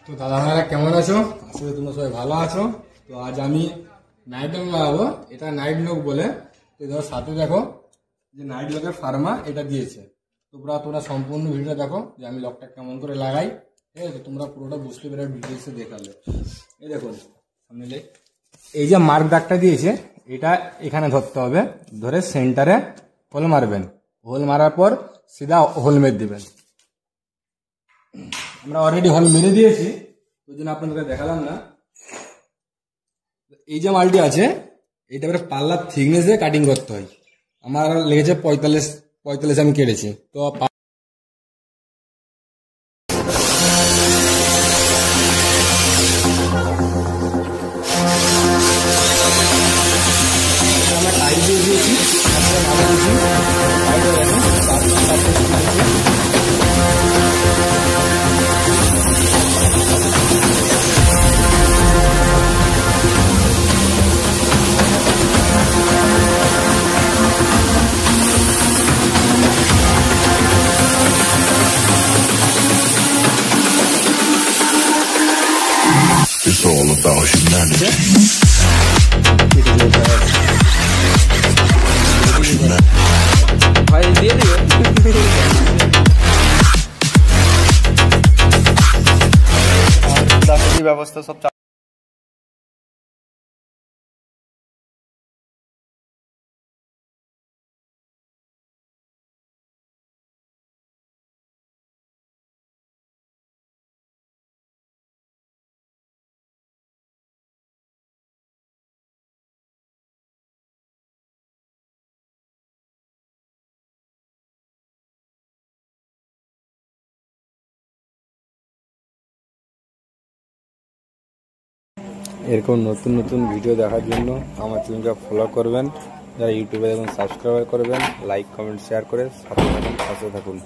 তো দাদা ভাইরা কেমন আছো? আসলে তোমরা সবাই ভালো আছো। তো আজ আমি নাইট লক লাগাবো, এটা নাইট লক বলে। তো ধরো সাথে দেখো যে নাইট লকের ফার্মা এটা দিয়েছে। তোমরা সম্পূর্ণ ভিডিওটা দেখো যে আমি লকটা কেমন করে লাগাই, ঠিক আছে? তোমরা পুরোটা বুঝতে পেরে ডিটেলসে দেখালে। এই দেখুন সামনে এই যে মার্ক দাগটা দিয়েছে, এটা এখানে ধরতে হবে, ধরে সেন্টারে হোল মারবেন। হোল মারার পর সিধা হোল মেরে দিবেন। আমরা অলরেডি হল মেরে দিয়েছি, ওই জন্য আপনাদেরকে দেখালাম না। এই যে মালটি আছে এটা পাল্লার থিকনেস দিয়ে কাটিং করতে হয়। আমার লেগেছে 45 আমি কেটেছি। তো আমরা টাইট দিয়ে দিয়েছি, It's all about humanity. ভাই দিয়ে দিও ব্যবস্থা সব এরকম নতুন নতুন ভিডিও দেখার জন্য আমার চ্যানেলকে ফলো করবেন। যারা ইউটিউবে দেখুন সাবস্ক্রাইব করবেন, লাইক কমেন্ট শেয়ার করে সাথে থাকুন।